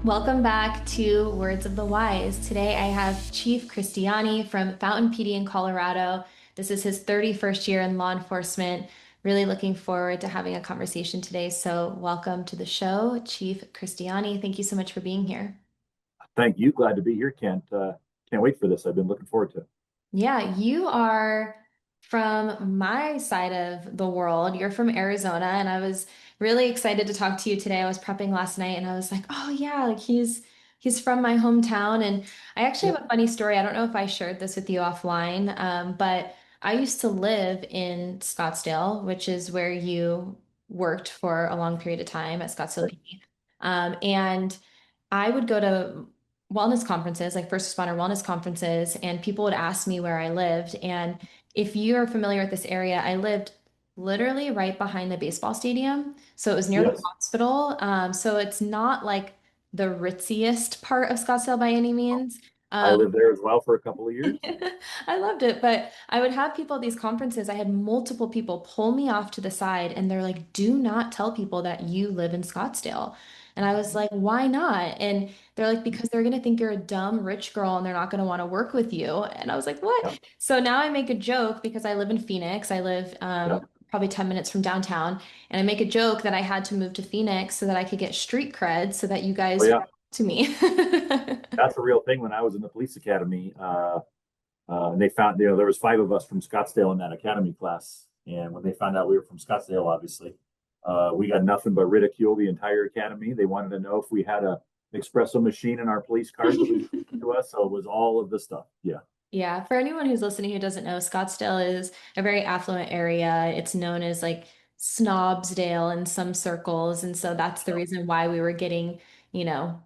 Welcome back to Words of the Wise. Today I have Chief Cristiani from Fountain PD in Colorado. This is his 31st year in law enforcement. Really looking forward to having a conversation today. So, welcome to the show, Chief Cristiani. Thank you so much for being here. Thank you. Glad to be here. Can't wait for this. I've been looking forward to it. Yeah, you are from my side of the world. You're from Arizona, and I was really excited to talk to you today. I was prepping last night and I was like, "Oh yeah, like he's from my hometown." And I actually Yeah. have a funny story. I don't know if I shared this with you offline, but I used to live in Scottsdale, which is where you worked for a long period of time at Scottsdale Right. PD. And I would go to wellness conferences, like first responder wellness conferences, and people would ask me where I lived. And if you're familiar with this area, I lived literally right behind the baseball stadium. So it was near the Yes. hospital. So it's not like the ritziest part of Scottsdale by any means. I Um, lived there as well for a couple of years. I loved it, but I would have people at these conferences. I had multiple people pull me off to the side and they're like, do not tell people that you live in Scottsdale. And I was like, why not? And they're like, because they're going to think you're a dumb rich girl and they're not going to want to work with you. And I was like, what? Yeah. So now I make a joke because I live in Phoenix. I live Yeah. probably 10 minutes from downtown. And I make a joke that I had to move to Phoenix so that I could get street cred so that you Oh guys yeah. would talk to me. That's a real thing. When I was in the police academy, and they found, there was five of us from Scottsdale in that academy class. And when they found out we were from Scottsdale, obviously, we got nothing but ridicule the entire academy. They wanted to know if we had a espresso machine in our police cars that we to us. So it was all of the stuff. Yeah. Yeah, for anyone who's listening who doesn't know, Scottsdale is a very affluent area. It's known as like Snobsdale in some circles. And so that's the reason why we were getting, you know,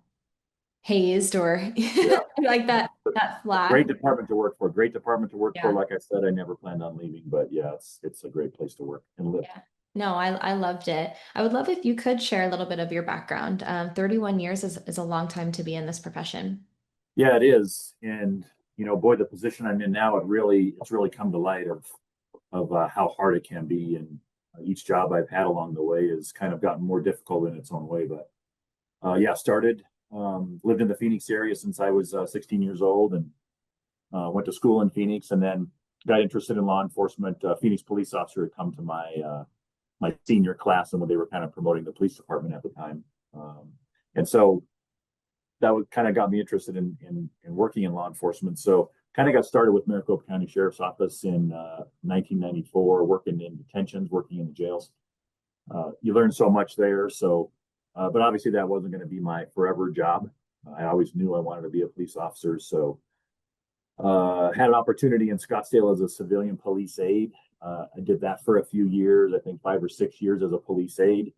hazed or Yeah. like Yeah. that Great flag. department to work for. Great department to work for. Yeah. Like I said, I never planned on leaving, but yeah, it's a great place to work and live. Yeah. No, I loved it. I would love if you could share a little bit of your background. 31 years is a long time to be in this profession. Yeah, it is. And boy, the position I'm in now, it's really come to light of how hard it can be. And each job I've had along the way has kind of gotten more difficult in its own way. But yeah, lived in the Phoenix area since I was 16 years old, and went to school in Phoenix, and then got interested in law enforcement. Phoenix police officer had come to my senior class, and when they were kind of promoting the police department at the time, and so that would kind of got me interested in working in law enforcement. So kind of got started with Maricopa County Sheriff's Office in 1994, working in detentions, working in the jails. You learn so much there. But obviously that wasn't going to be my forever job. I always knew I wanted to be a police officer. So had an opportunity in Scottsdale as a civilian police aide. I did that for a few years, I think 5 or 6 years as a police aide.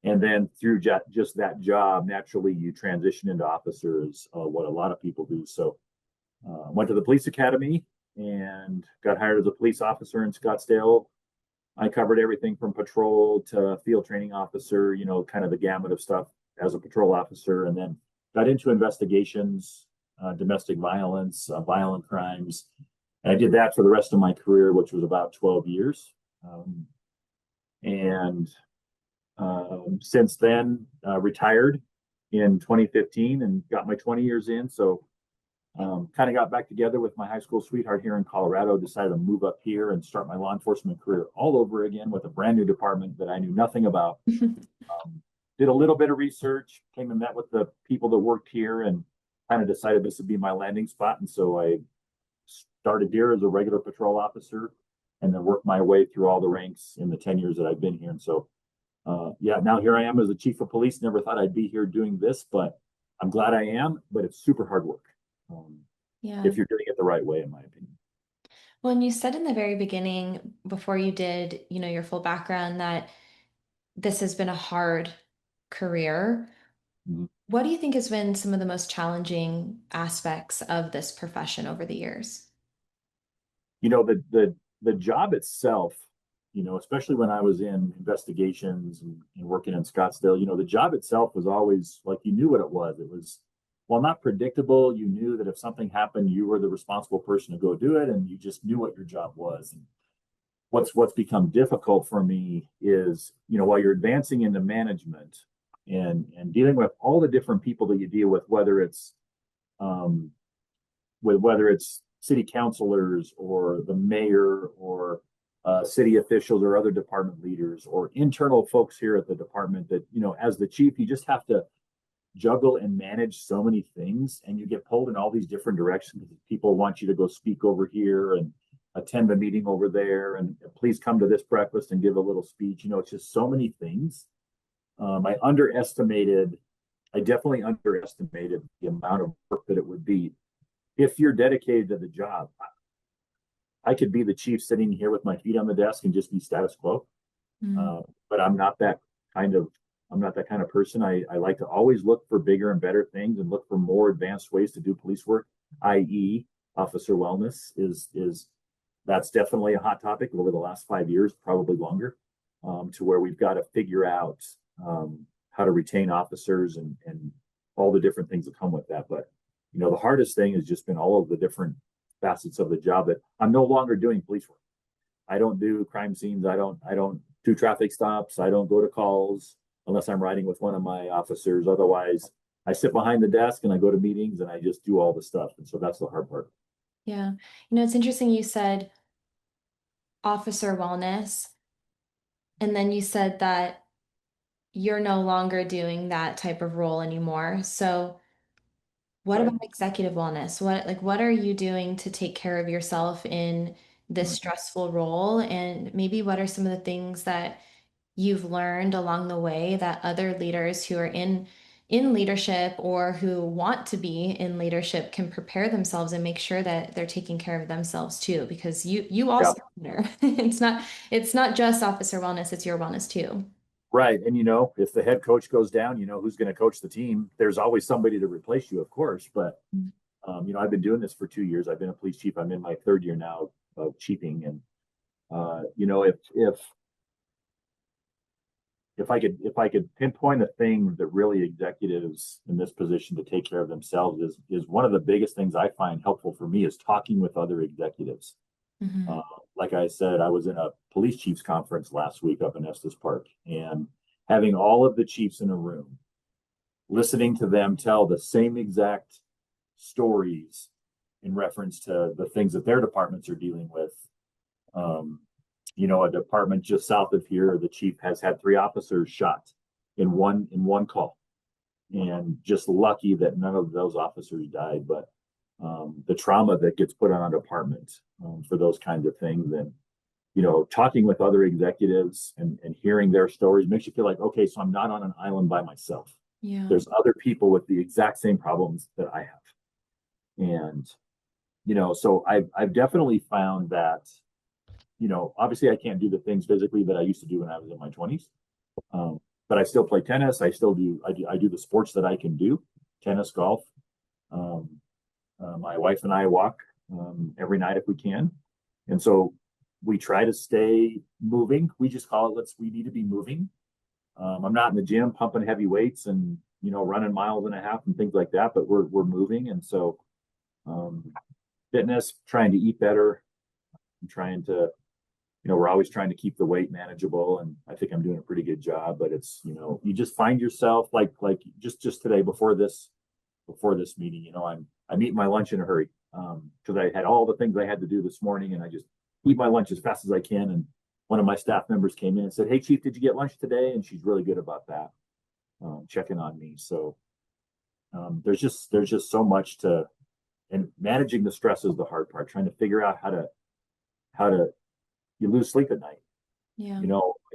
And then through just that job, naturally you transition into officers, what a lot of people do. So went to the police academy and got hired as a police officer in Scottsdale. I covered everything from patrol to field training officer, kind of the gamut of stuff as a patrol officer, and then got into investigations, domestic violence, violent crimes. And I did that for the rest of my career, which was about 12 years. And Since then, retired in 2015 and got my 20 years in. So kind of got back together with my high school sweetheart here in Colorado, decided to move up here and start my law enforcement career all over again with a brand new department that I knew nothing about. Did a little bit of research, came and met with the people that worked here, and kind of decided this would be my landing spot. And so I started here as a regular patrol officer and then worked my way through all the ranks in the 10 years that I've been here. And so, yeah, now here I am as a chief of police. Never thought I'd be here doing this, but I'm glad I am. But it's super hard work um, Yeah. if you're doing it the right way, in my opinion. Well, and you said in the very beginning, before you did, your full background, that this has been a hard career. Mhm. What do you think has been some of the most challenging aspects of this profession over the years? The job itself, especially when I was in investigations and working in Scottsdale, the job itself was always like you knew what it was. It was, well, not predictable. You knew that if something happened, you were the responsible person to go do it, and you just knew what your job was. And what's become difficult for me is, while you're advancing into management, and dealing with all the different people that you deal with, um, whether it's city councilors or the mayor or city officials or other department leaders or internal folks here at the department that, as the chief, you just have to juggle and manage so many things, and you get pulled in all these different directions. People want you to go speak over here and attend a meeting over there, and please come to this breakfast and give a little speech. It's just so many things. I underestimated, I definitely underestimated the amount of work that it would be if you're dedicated to the job. I could be the chief sitting here with my feet on the desk and just be status quo. Mm. But kind of I'm not that kind of person. I like to always look for bigger and better things and look for more advanced ways to do police work, i.e., officer wellness is that's definitely a hot topic over the last 5 years, probably longer, to where we've got to figure out how to retain officers and all the different things that come with that. But the hardest thing has just been all of the different facets of the job that I'm no longer doing police work. I don't do crime scenes. I don't do traffic stops. I don't go to calls unless I'm riding with one of my officers. Otherwise, I sit behind the desk and I go to meetings and I just do all the stuff. And so that's the hard part. Yeah. It's interesting you said officer wellness, and then you said that you're no longer doing that type of role anymore. So, what Right. about executive wellness? What are you doing to take care of yourself in this Mm-hmm. stressful role? And maybe what are some of the things that you've learned along the way that other leaders who are in leadership or who want to be in leadership can prepare themselves and make sure that they're taking care of themselves too, because you Yeah. also matter. It's not just officer wellness, it's your wellness too. Right. And if the head coach goes down, who's going to coach the team. There's always somebody to replace you, of course. But I've been doing this for 2 years. I've been a police chief. I'm in my third year now of chiefing. And if I could pinpoint a thing that really executives in this position to take care of themselves is one of the biggest things I find helpful for me is talking with other executives. Hmm. Uh, like I said, I was in a police chiefs conference last week up in Estes Park, and having all of the chiefs in a room, listening to them tell the same exact stories in reference to the things that their departments are dealing with. Um, a department just south of here, the chief has had 3 officers shot in one call, and just lucky that none of those officers died. But the trauma that gets put on a department for those kinds of things, and talking with other executives and hearing their stories makes you feel like, okay, so I'm not on an island by myself. Yeah. There's other people with the exact same problems that I have, and so I've definitely found that obviously I can't do the things physically that I used to do when I was in my 20s. Um, but I still play tennis. I do the sports that I can do, tennis, golf. Um, my wife and I walk every night if we can. And so we try to stay moving. We just call it, we need to be moving. I'm not in the gym pumping heavy weights and, running miles and a half and things like that, but we're moving. And so um, fitness, trying to eat better, trying to we're always trying to keep the weight manageable, and I think I'm doing a pretty good job. But it's you just find yourself like just today before this meeting, I'm eating my lunch in a hurry because I had all the things I had to do this morning, and I just eat my lunch as fast as I can. And one of my staff members came in and said, "Hey, Chief, did you get lunch today?" And she's really good about that, checking on me. So there's just so much to, and managing the stress is the hard part. Trying to figure out how to you lose sleep at night. Yeah.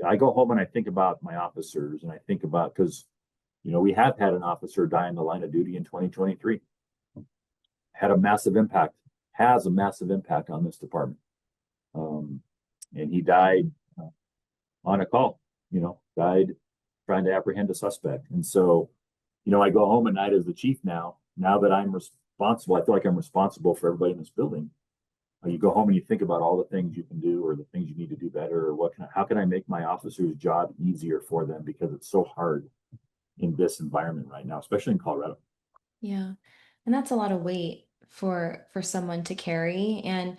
I go home and I think about my officers, and I think about, because we have had an officer die in the line of duty in 2023. Had a massive impact, has a massive impact on this department. Um, and he died on a call, died trying to apprehend a suspect. And so, I go home at night as the chief now that I'm responsible. I feel like I'm responsible for everybody in this building. You go home and you think about all the things you can do, or the things you need to do better, or how can I make my officers' job easier for them, because it's so hard in this environment right now, especially in Colorado. Yeah. And that's a lot of weight for someone to carry. And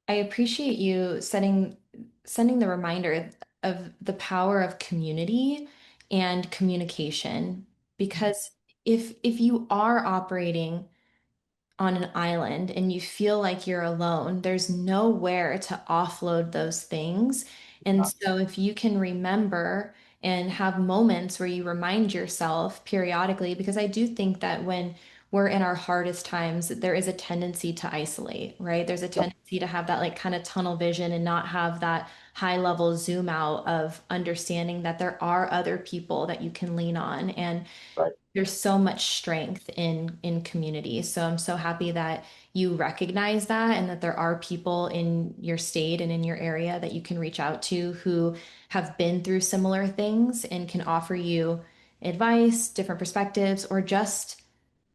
I appreciate you setting the reminder of the power of community and communication. Because if you are operating on an island and you feel like you're alone, there's nowhere to offload those things. And so if you can remember and have moments where you remind yourself periodically, because I do think that when we're in our hardest times, there is a tendency to isolate, right? There's a Yep. tendency to have that like kind of tunnel vision and not have that high level zoom out of understanding that there are other people that you can lean on. And Right. there's so much strength in community. So I'm so happy that you recognize that and that there are people in your state and in your area that you can reach out to who have been through similar things and can offer you advice, different perspectives, or just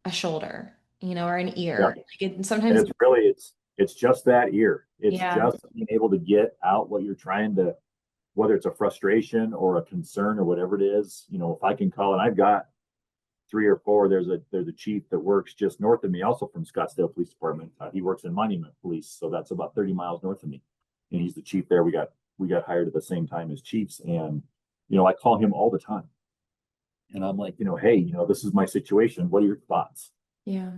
a shoulder, or an Yep. ear. Like And sometimes, it's just that ear. It's yeah, just being able to get out what you're trying to, whether it's a frustration or a concern or whatever it is. If I can call, and I've got three or four. There's a chief that works just north of me, also from Scottsdale Police Department. He works in Monument Police, so that's about 30 miles north of me, and he's the chief there. We got hired at the same time as chiefs, and I call him all the time, and I'm like, hey, this is my situation. What are your thoughts? yeah.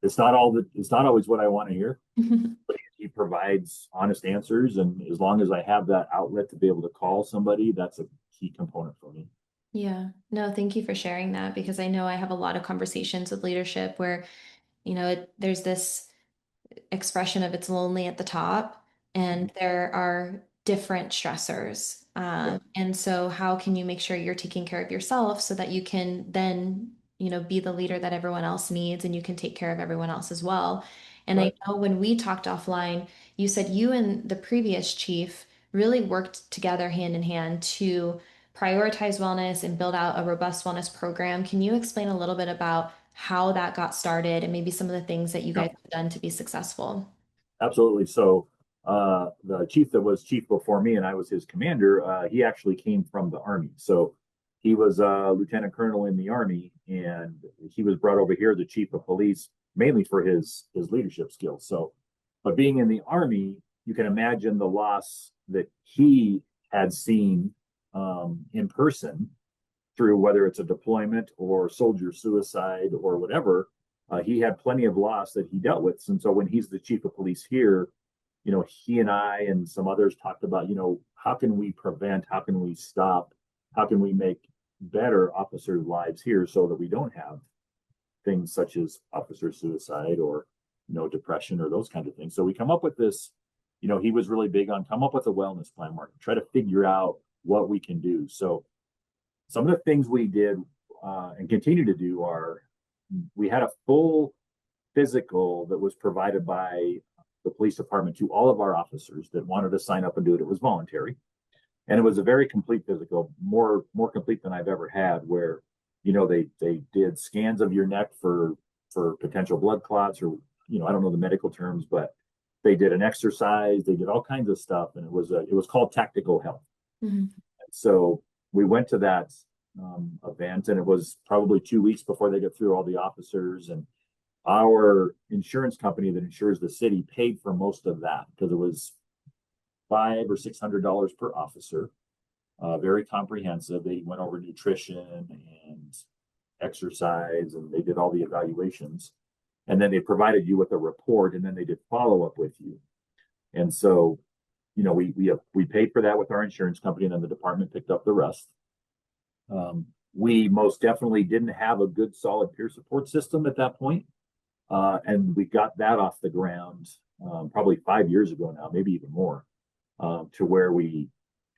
It's not always what I want to hear, but he provides honest answers, and as long as I have that outlet to be able to call somebody, that's a key component for me. Yeah. No, thank you for sharing that because I know I have a lot of conversations with leadership where, there's this expression of it's lonely at the top, Mm-hmm. and there are different stressors. Yeah. And so, how can you make sure you're taking care of yourself so that you can then, be the leader that everyone else needs and you can take care of everyone else as well? And I Right. know when we talked offline, you said you and the previous chief really worked together hand in hand to prioritize wellness and build out a robust wellness program. Can you explain a little bit about how that got started and maybe some of the things that you Yeah. guys have done to be successful? Absolutely. So the chief that was chief before me and I was his commander, he actually came from the Army. So he was a lieutenant colonel in the Army, and he was brought over here, the chief of police, mainly for his leadership skills. So, but being in the Army, you can imagine the loss that he had seen in person through whether it's a deployment or soldier suicide or whatever. He had plenty of loss that he dealt with. And so when he's the chief of police here, he and I and some others talked about, how can we prevent, how can we stop, how can we make better officers' lives here so that we don't have things such as officer suicide or, depression or those kinds of things. So we come up with this, he was really big on come up with a wellness plan, Mark, try to figure out what we can do. So some of the things we did and continue to do are we had a full physical that was provided by the police department to all of our officers that wanted to sign up and do it. It was voluntary, and it was a very complete physical, more complete than I've ever had. Where they did scans of your neck for potential blood clots, or I don't know the medical terms, but they did an exercise. They did all kinds of stuff, and it was called tactical health. Mhm. So we went to that event, and it was probably 2 weeks before they got through all the officers. And our insurance company that insures the city paid for most of that because it was $500 or $600 per officer. Very comprehensive. They went over nutrition and exercise, and they did all the evaluations. And then they provided you with a report, and then they did follow up with you. And so, we paid for that with our insurance company, and then the department picked up the rest. We most definitely didn't have a good, solid peer support system at that point. And we got that off the ground probably 5 years ago now, maybe even more, to where we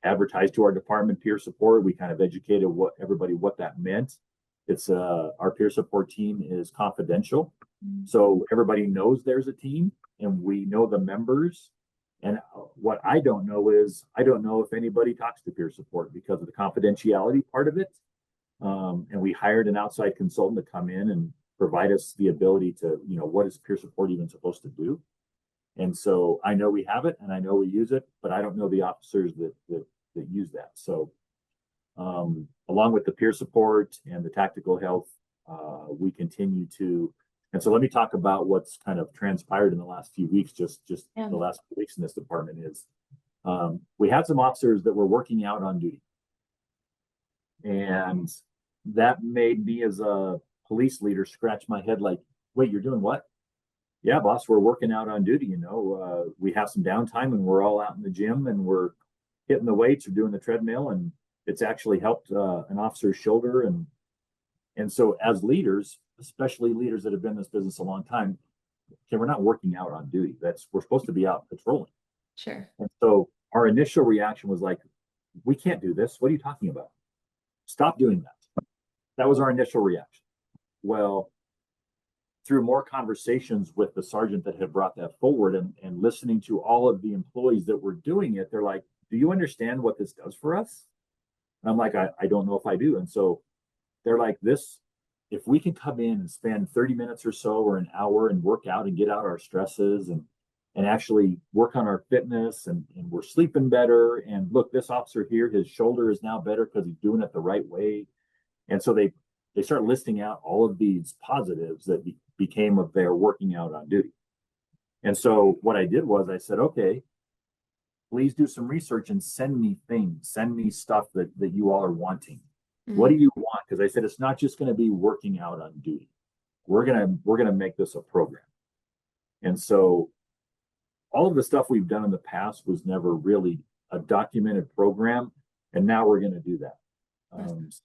advertised to our department peer support. We kind of educated everybody what that meant. It's our peer support team is confidential, so everybody knows there's a team, and we know the members. And what I don't know is I don't know if anybody talks to peer support because of the confidentiality part of it. And we hired an outside consultant to come in and provide us the ability to, what is peer support even supposed to do? And so I know we have it and I know we use it, but I don't know the officers that use that. So along with the peer support and the tactical health, we continue to. And so let me talk about what's kind of transpired in the last few weeks, just Yeah. the last few weeks in this department is we had some officers that were working out on duty. And that made me, as a police leader, scratch my head like, wait, you're doing what? Yeah, boss, we're working out on duty. We have some downtime and we're all out in the gym and we're hitting the weights or doing the treadmill. And it's actually helped an officer's shoulder. And so, as leaders, especially leaders that have been in this business a long time, okay, we're not working out on duty. We're supposed to be out patrolling. Sure. And so, our initial reaction was like, we can't do this. What are you talking about? Stop doing that. That was our initial reaction. Well, through more conversations with the sergeant that had brought that forward, and listening to all of the employees that were doing it, they're like, do you understand what this does for us? And I'm like, I don't know if I do. And so they're like, this, if we can come in and spend 30 minutes or so or an hour and work out and get out our stresses and actually work on our fitness, and we're sleeping better. And look, this officer here, his shoulder is now better because he's doing it the right way. And so they start listing out all of these positives that became of their working out on duty. And so what I did was I said, okay, please do some research and send me things, send me stuff that you all are wanting. What Mm-hmm. do you want? Because I said it's not just going to be working out on duty. We're gonna make this a program. And so all of the stuff we've done in the past was never really a documented program, and now we're going to do that.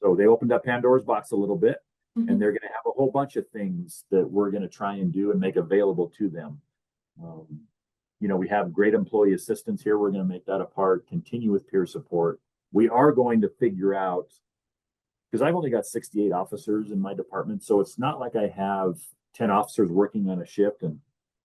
So they opened up Pandora's box a little bit, and Mm-hmm. they're going to have a whole bunch of things that we're going to try and do and make available to them. Um, we have great employee assistance here. We're going to make that a part, continue with peer support. We are going to figure out, because I've only got 68 officers in my department. So it's not like I have 10 officers working on a shift and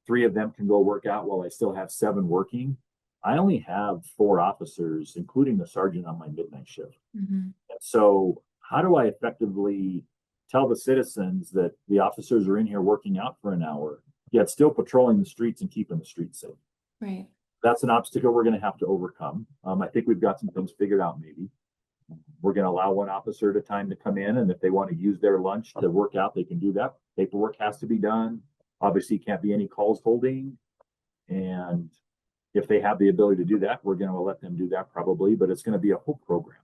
3 of them can go work out while I still have 7 working. I only have 4 officers, including the sergeant, on my midnight shift. Mm-hmm. So, how do I effectively tell the citizens that the officers are in here working out for an hour, yet still patrolling the streets and keeping the streets safe? Right. That's an obstacle we're going to have to overcome. I think we've got some things figured out, maybe. We're going to allow one officer at a time to come in, and if they want to use their lunch to work out, they can do that. Paperwork has to be done. Obviously, can't be any calls holding. And if they have the ability to do that, we're going to let them do that probably, but it's going to be a whole program.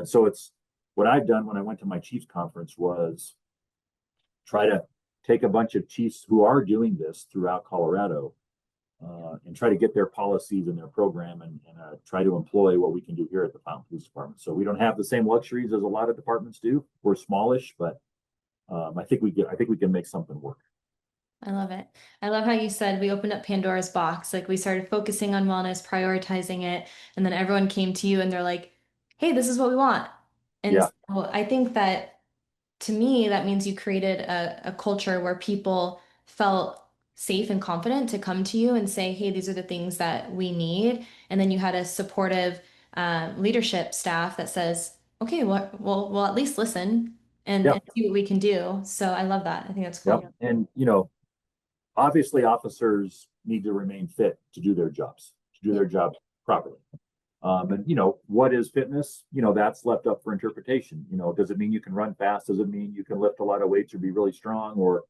So it's what I've done when I went to my Chiefs conference was try to take a bunch of chiefs who are doing this throughout Colorado, and try to get their policies and their program, and try to employ what we can do here at the Fountain Police Department. So we don't have the same luxuries as a lot of departments do. We're smallish, but I think we can make something work. I love it. I love how you said we opened up Pandora's box. Like we started focusing on wellness, prioritizing it, and then everyone came to you and they're like, hey, this is what we want. And Yeah, so I think that to me, that means you created a culture where people felt safe and confident to come to you and say, hey, these are the things that we need. And then you had a supportive leadership staff that says, okay, well, we'll at least listen yeah, and see what we can do. So I love that. I think that's yeah. cool. And obviously, officers need to remain fit to do their jobs, Yeah. properly. And what is fitness? That's left up for interpretation. Does it mean you can run fast? Does it mean you can lift a lot of weights or be really strong, or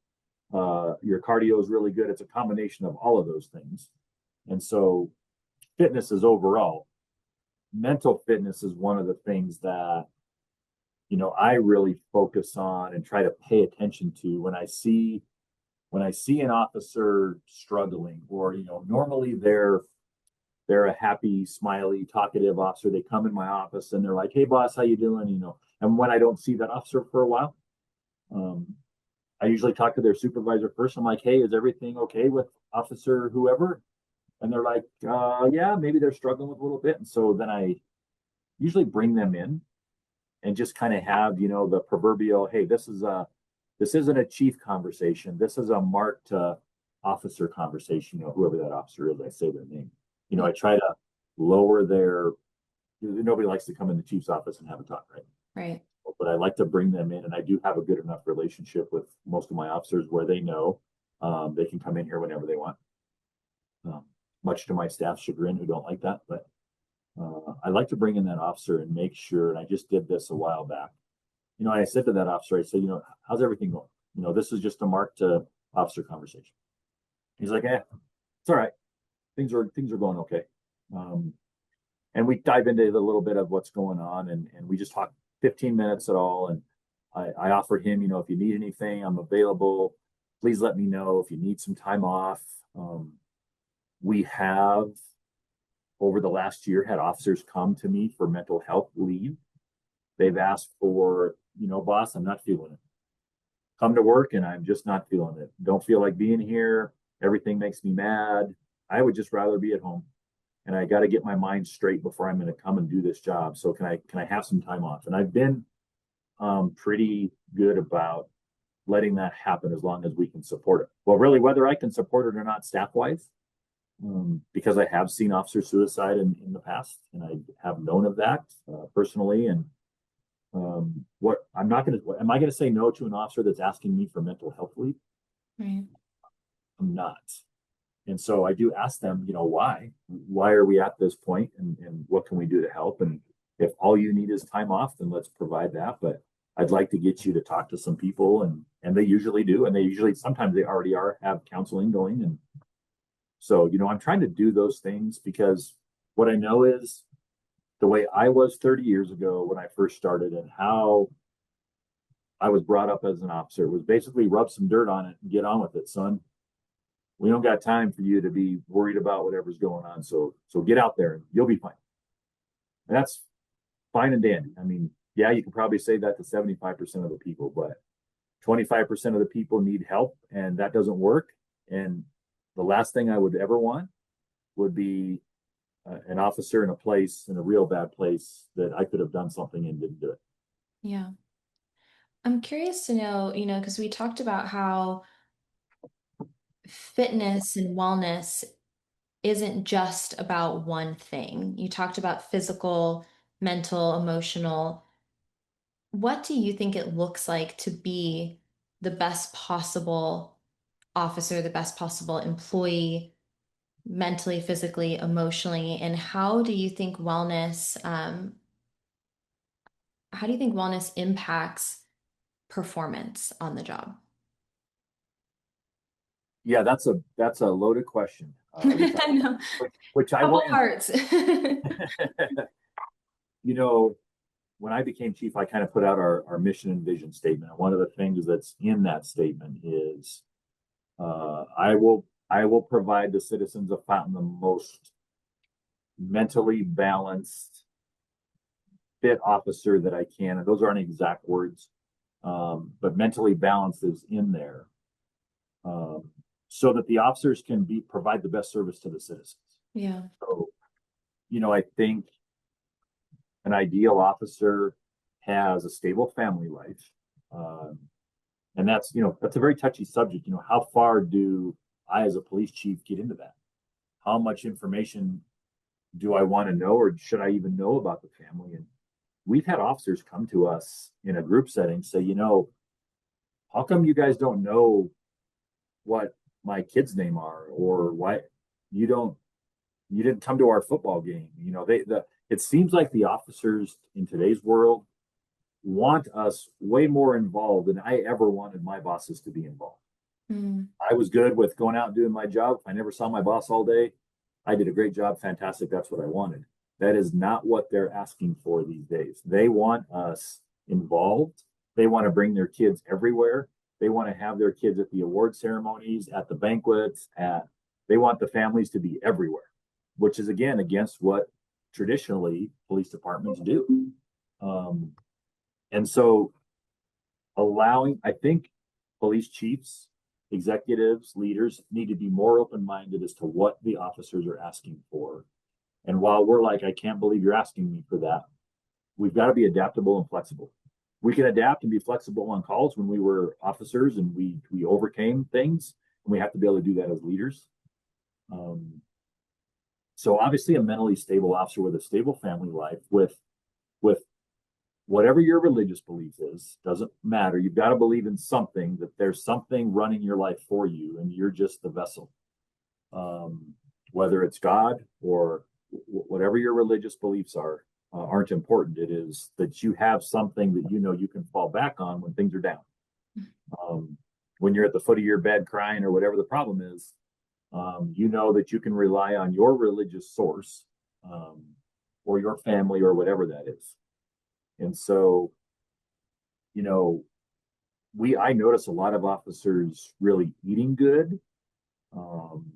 your cardio is really good? It's a combination of all of those things. And so fitness is overall. Mental fitness is one of the things that I really focus on and try to pay attention to when I see an officer struggling, or normally they're a happy, smiley, talkative officer. They come in my office and they're like, "Hey, boss, how you doing?" And when I don't see that officer for a while, um, I usually talk to their supervisor first. I'm like, "Hey, is everything okay with Officer whoever?" And they're like, "Yeah, maybe they're struggling with a little bit." And so then I usually bring them in and just kind of have the proverbial, "Hey, this isn't a chief conversation. This is a marked officer conversation." Whoever that officer is, I say their name. Yeah. I try to lower their. Nobody likes to come in the chief's office and have a talk, right? Right. But I like to bring them in, and I do have a good enough relationship with most of my officers where they know they can come in here whenever they want. Um, Much to my staff's chagrin, who don't like that, but I like to bring in that officer and make sure. And I just did this a while back. I said to that officer, I said, how's everything going? This is just a marked officer conversation. He's like, it's all right. Things are going okay. And we dive into a little bit of what's going on, and we just talk 15 minutes at all. And I offered him, if you need anything, I'm available. Please let me know if you need some time off. We have, over the last year, had officers come to me for mental health leave. They've asked for, boss, I'm not feeling it. Come to work and I'm just not feeling it. Don't feel like being here. Everything makes me mad. I would just rather be at home. And I got to get my mind straight before I'm going to come and do this job. So can I have some time off? And I've been pretty good about letting that happen as long as we can support it. Well, really, whether I can support it or not, staff wise, because I have seen officer suicide in the past, and I have known of that personally. And what I'm not going to, am I going to say no to an officer that's asking me for mental health leave? Right. I'm not. And so I do ask them, why are we at this point, and what can we do to help? And if all you need is time off, then let's provide that. But I'd like to get you to talk to some people, and they usually do, and they usually sometimes they already have counseling going. And so, I'm trying to do those things because what I know is the way I was 30 years ago when I first started and how I was brought up as an officer was basically rub some dirt on it and get on with it, son. We don't got time for you to be worried about whatever's going on. So get out there and you'll be fine. And that's fine and dandy. I mean, yeah, you can probably say that to 75% of the people, but 25% of the people need help, and that doesn't work. And the last thing I would ever want would be an officer in a real bad place that I could have done something and didn't do it. Yeah. I'm curious to know, because we talked about how fitness and wellness isn't just about one thing. You talked about physical, mental, emotional. What do you think it looks like to be the best possible officer, the best possible employee, mentally, physically, emotionally? And how do you think wellness impacts performance on the job? Yeah, that's a loaded question, I know. which I will Couple answer. parts. you know, when I became chief, I kind of put out our mission and vision statement. And one of the things that's in that statement is I will provide the citizens of Fountain the most mentally balanced, fit officer that I can. And those aren't exact words, but mentally balanced is in there, so that the officers can provide the best service to the citizens. Yeah. So, I think an ideal officer has a stable family life. Um, and that's a very touchy subject. How far do I, as a police chief, get into that? How much information do I want to know, or should I even know about the family? And we've had officers come to us in a group setting say, how come you guys don't know what my kids' name are, or why you don't you didn't come to our football game? It seems like the officers in today's world want us way more involved than I ever wanted my bosses to be involved. Mm. I was good with going out and doing my job. If I never saw my boss all day, I did a great job. Fantastic. That's what I wanted. That is not what they're asking for these days. They want us involved. They want to bring their kids everywhere. They want to have their kids at the award ceremonies, at the banquets, they want the families to be everywhere, which is again against what traditionally police departments do. And so I think police chiefs, executives, leaders need to be more open-minded as to what the officers are asking for. And while we're like, I can't believe you're asking me for that, we've got to be adaptable and flexible. We can adapt and be flexible on calls when we were officers and we overcame things, and we have to be able to do that as leaders. So obviously a mentally stable officer with a stable family life, with whatever your religious belief is, doesn't matter. You've got to believe in something, that there's something running your life for you, and you're just the vessel. Whether it's God or whatever your religious beliefs aren't important. It is that you have something that you can fall back on when things are down. When you're at the foot of your bed crying or whatever the problem is, that you can rely on your religious source, or your family or whatever that is. And so, you know, I notice a lot of officers really eating good. Um,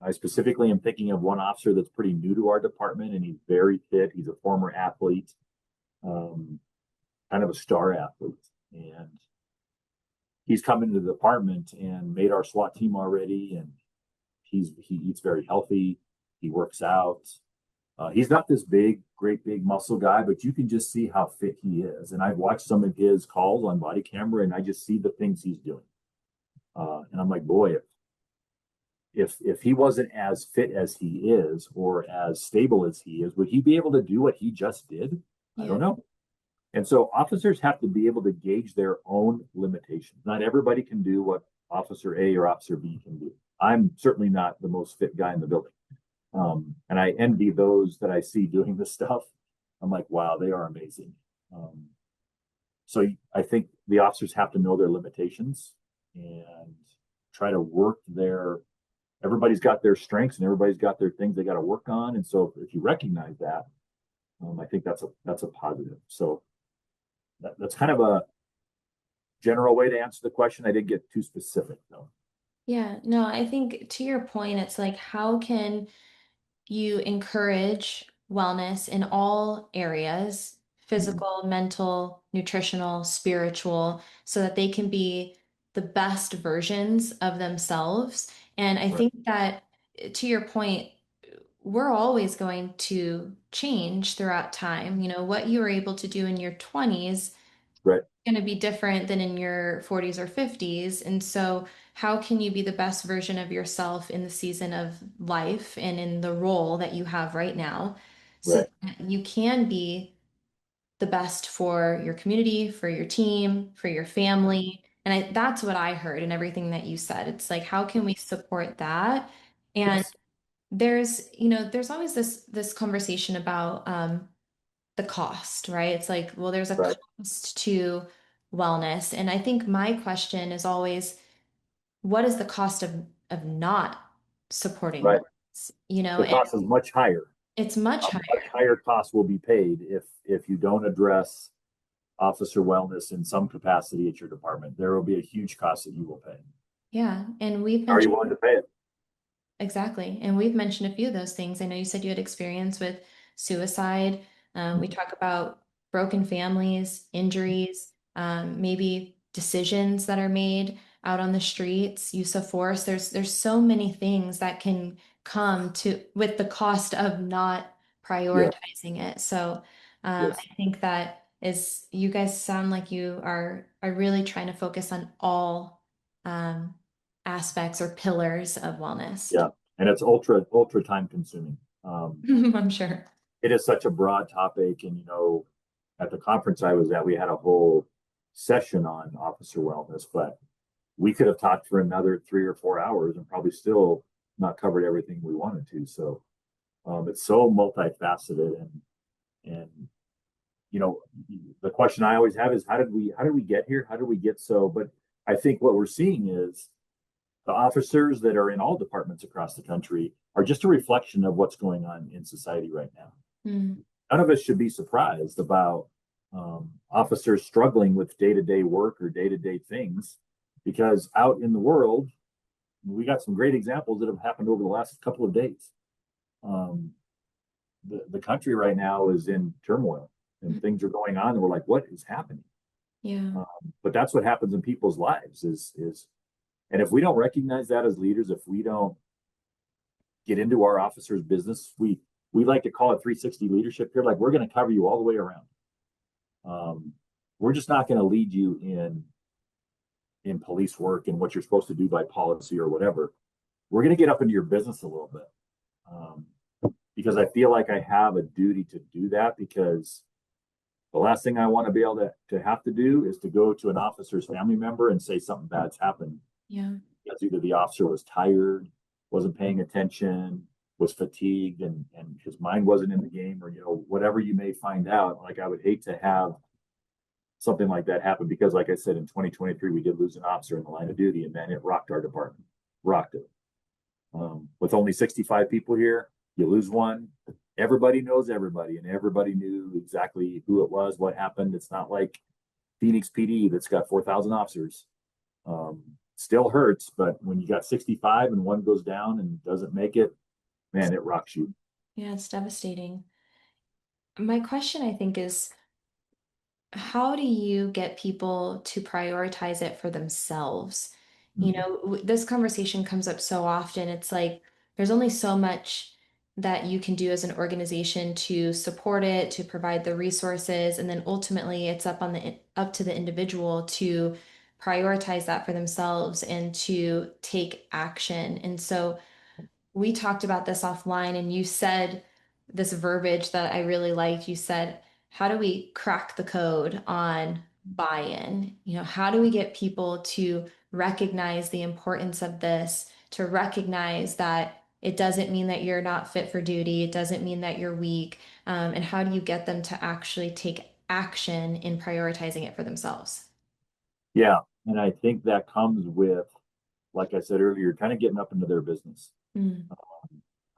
I specifically am thinking of one officer that's pretty new to our department, and he's very fit. He's a former athlete, um, kind of a star athlete. And he's come into the department and made our SWAT team already. And he eats very healthy. He works out. He's not this big, great big muscle guy, but you can just see how fit he is. And I've watched some of his calls on body camera, and I just see the things he's doing. And I'm like, boy, if he wasn't as fit as he is, or as stable as he is, would he be able to do what he just did? I Yeah. don't know. And so officers have to be able to gauge their own limitations. Not everybody can do what Officer A or Officer B can do. I'm certainly not the most fit guy in the building. And I envy those that I see doing this stuff. I'm like, wow, they are amazing. Um, so I think the officers have to know their limitations and try to work everybody's got their strengths and everybody's got their things they got to work on. And so if you recognize that, I think that's a positive. So that's kind of a general way to answer the question. I didn't get too specific though. Yeah, no, I think to your point, it's like, how can you encourage wellness in all areas, Mhm. physical, mental, nutritional, spiritual, so that they can be the best versions of themselves. And I Right, think that to your point, we're always going to change throughout time. You know, what you were able to do in your 20s right, going to be different than in your 40s or 50s. And so, how can you be the best version of yourself in the season of life and in the role that you have right now so right. that you can be the best for your community, for your team, for your family? And that's what I heard in everything that you said. It's like, how can we support that? And Yes, there's always this conversation about the cost, right? It's like, well, there's a right, cost to wellness. And I think my question is always, what is the cost of not supporting right. wellness? The And cost is much higher. it's much A higher. much higher cost will be paid if you don't address officer wellness in some capacity at your department. There will be a huge cost that you will pay. Yeah. And we've Are you mentioned willing to pay it? exactly. And we've mentioned a few of those things. I know you said you had experience with suicide. We talk about broken families, injuries, maybe decisions that are made out on the streets, use of force. There's so many things that can come to with the cost of not Yeah, prioritizing it. So yes, I think that is you guys sound like you are really trying to focus on all um, aspects or pillars of wellness. yeah. And it's ultra time consuming. I'm sure. It is such a broad topic. And, at the conference I was at, we had a whole session on officer wellness, but we could have talked for another 3 or 4 hours and probably still not covered everything we wanted to. So it's so multifaceted, and you know, the question I always have is how did we get here? How did we get so? But I think what we're seeing is the officers that are in all departments across the country are just a reflection of what's going on in society right now. Mm, None of us should be surprised about officers struggling with day-to-day work or day-to-day things, because out in the world, we got some great examples that have happened over the last couple of days. Um, the country right now is in turmoil, and mm, things are going on, and we're like, what is happening? yeah. But that's what happens in people's lives is and if we don't recognize that as leaders, if we don't get into our officers business, we like to call it 360 leadership here. Like, we're going to cover you all the way around. um, we're just not going to lead you in police work and what you're supposed to do by policy or whatever. We're going to get up into your business a little bit, um, because I feel like I have a duty to do that, because the last thing I want to be able to have to do is to go to an officer's family member and say something bad's happened, Yeah. because either the officer was tired, wasn't paying attention, was fatigued, and his mind wasn't in the game, or whatever you may find out. Like, I would hate to have something like that happen, because, like I said, in 2023 we did lose an officer in the line of duty, and man, it rocked our department, rocked it. With only 65 people here, you lose one, everybody knows everybody and everybody knew exactly who it was, what happened. It's not like Phoenix PD that's got 4,000 officers. Still hurts, but when you got 65 and one goes down and doesn't make it, man, it rocks you. Yeah, it's devastating. My question, I think, is how do you get people to prioritize it for themselves? You Mm-hmm. know, this conversation comes up so often. It's like there's only so much that you can do as an organization to support it, to provide the resources, and then ultimately it's up to the individual to prioritize that for themselves and to take action. And so we talked about this offline, and you said this verbiage that I really liked. You said, how do we crack the code on buy-in? You know, how do we get people to recognize the importance of this, to recognize that it doesn't mean that you're not fit for duty, it doesn't mean that you're weak, and how do you get them to actually take action in prioritizing it for themselves? Yeah. And I think that comes with, like I said earlier, kind of getting up into their business. Mm,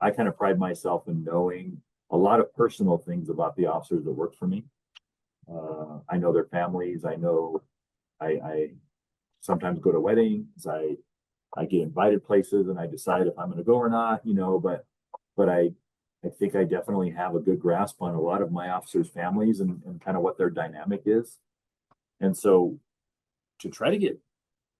I kind of pride myself in knowing a lot of personal things about the officers that work for me. I know their families. I know I sometimes go to weddings. I get invited places and I decide if I'm going to go or not, but I think I definitely have a good grasp on a lot of my officers' families and kind of what their dynamic is. And so to try to get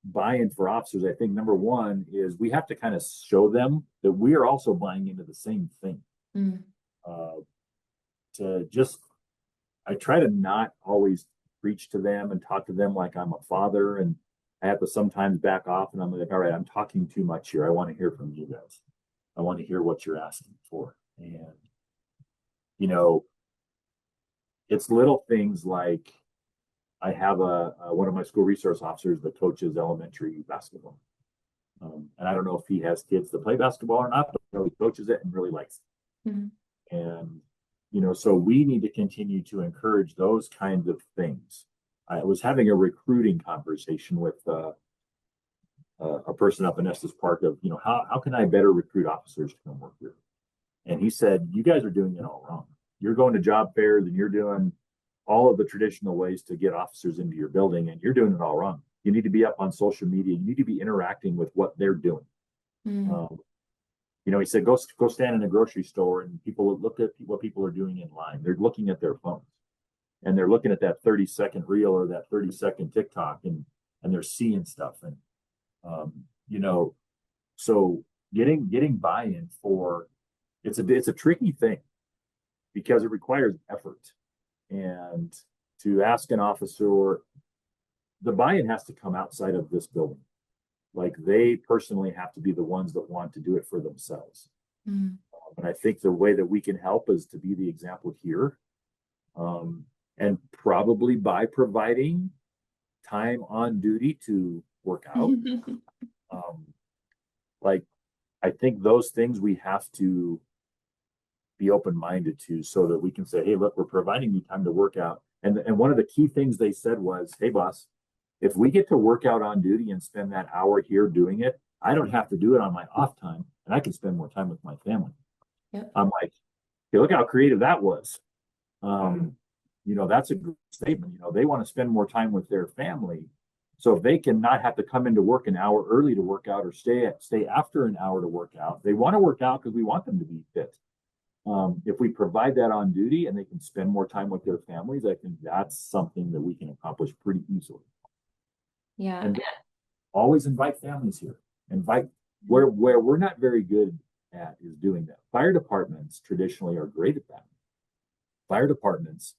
buy-in for officers, I think number one is we have to kind of show them that we are also buying into the same thing. mm, Uh, to just, I try to not always preach to them and talk to them like I'm a father, and I have to sometimes back off and I'm like, all right, I'm talking too much here. I want to hear from you guys. I want to hear what you're asking for. And, you know, it's little things like I have one of my school resource officers that coaches elementary basketball. And I don't know if he has kids that play basketball or not, but he coaches it and really likes mm, it. And, so we need to continue to encourage those kinds of things. I was having a recruiting conversation with a person up in Estes Park of, how can I better recruit officers to come work here? And he said, you guys are doing it all wrong. You're going to job fairs and you're doing all of the traditional ways to get officers into your building, and you're doing it all wrong. You need to be up on social media. You need to be interacting with what they're doing. mm, Um, he said, go stand in a grocery store and people look at what people are doing in line. They're looking at their phones and they're looking at that 30-second reel or that 30-second TikTok, and they're seeing stuff. And, um, you know, so getting buy-in for it's a tricky thing because it requires effort. And to ask an officer, the buy-in has to come outside of this building. Like they personally have to be the ones that want to do it for themselves. mm. And I think the way that we can help is to be the example here, and probably by providing time on duty to work out. Um, like I think those things we have to be open-minded to so that we can say, hey, look, we're providing you time to work out. And one of the key things they said was, hey, boss, if we get to work out on duty and spend that hour here doing it, I don't have to do it on my off time and I can spend more time with my family. Yep. I'm like, hey, look how creative that was. Um, that's a good statement. They want to spend more time with their family. So if they can not have to come into work an hour early to work out or stay after an hour to work out, they want to work out because we want them to be fit. If we provide that on duty and they can spend more time with their families, I think that's something that we can accomplish pretty easily. Yeah. And always invite families here. Invite where we're not very good at is doing that. Fire departments traditionally are great at that. Fire departments,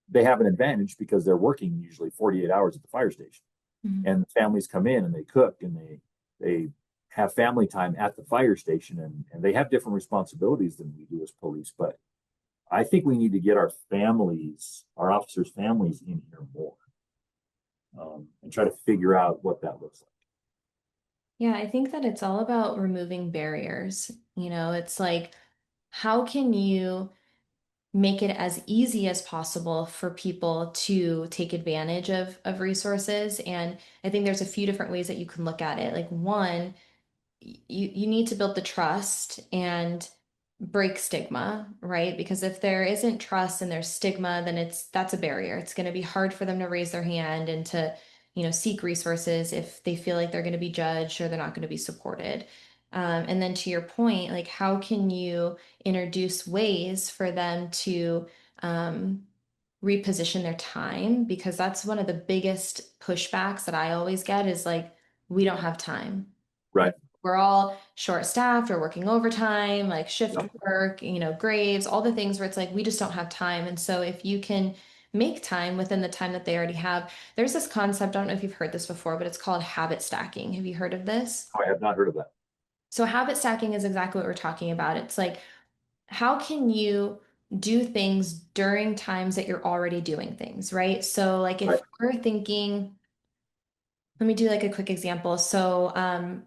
they have an advantage because they're working usually 48 hours at the fire station. Mhm. And the families come in and they cook and they have family time at the fire station, and they have different responsibilities than we do as police. But I think we need to get our officers' families in here more, and try to figure out what that looks like. Yeah, I think that it's all about removing barriers. You know, it's like, how can you make it as easy as possible for people to take advantage of resources? And I think there's a few different ways that you can look at it. Like one, you need to build the trust and break stigma, right? Because if there isn't trust and there's stigma, then that's a barrier. It's going to be hard for them to raise their hand and to, seek resources if they feel like they're going to be judged or they're not going to be supported. And then to your point, like how can you introduce ways for them to um, reposition their time? Because that's one of the biggest pushbacks that I always get is like, we don't have time. Right. We're all short staffed or working overtime, like shift Yep. work, graves, all the things where it's like we just don't have time. And so if you can make time within the time that they already have, there's this concept, I don't know if you've heard this before, but it's called habit stacking. Have you heard of this? I have not heard of that. So habit stacking is exactly what we're talking about. It's like, how can you do things during times that you're already doing things, right? So like Right. if we're thinking, let me do like a quick example. So,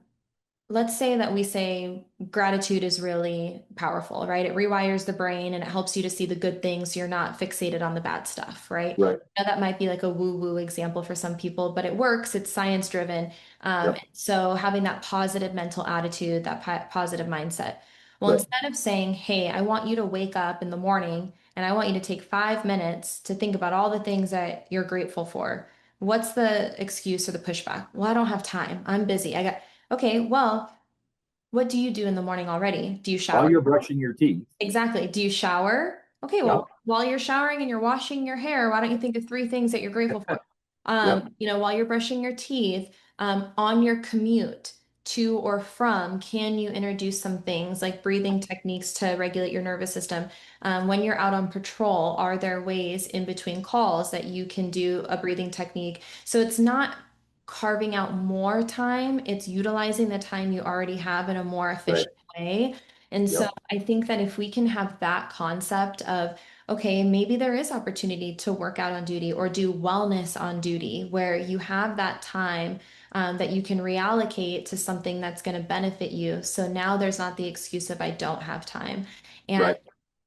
let's say that we say gratitude is really powerful, right? It rewires the brain and it helps you to see the good things so you're not fixated on the bad stuff, right? Right. Now, that might be like a woo-woo example for some people, but it works. It's science driven. Yep. So having that positive mental attitude, that positive mindset. Well, Right. instead of saying, hey, I want you to wake up in the morning and I want you to take 5 minutes to think about all the things that you're grateful for. What's the excuse or the pushback? Well, I don't have time. I'm busy. Okay, well, what do you do in the morning already? Do you While shower? you're brushing your teeth. Exactly. Do you shower? Okay, Yep. well, while you're showering and you're washing your hair, why don't you think of three things that you're grateful for? Yep. While you're brushing your teeth, on your commute to or from, can you introduce some things like breathing techniques to regulate your nervous system? When you're out on patrol, are there ways in between calls that you can do a breathing technique? So it's not carving out more time, it's utilizing the time you already have in a more Right. efficient way. And so Yep. I think that if we can have that concept of, okay, maybe there is opportunity to work out on duty or do wellness on duty, where you have that time that you can reallocate to something that's going to benefit you. So now there's not the excuse of I don't have time. And Right.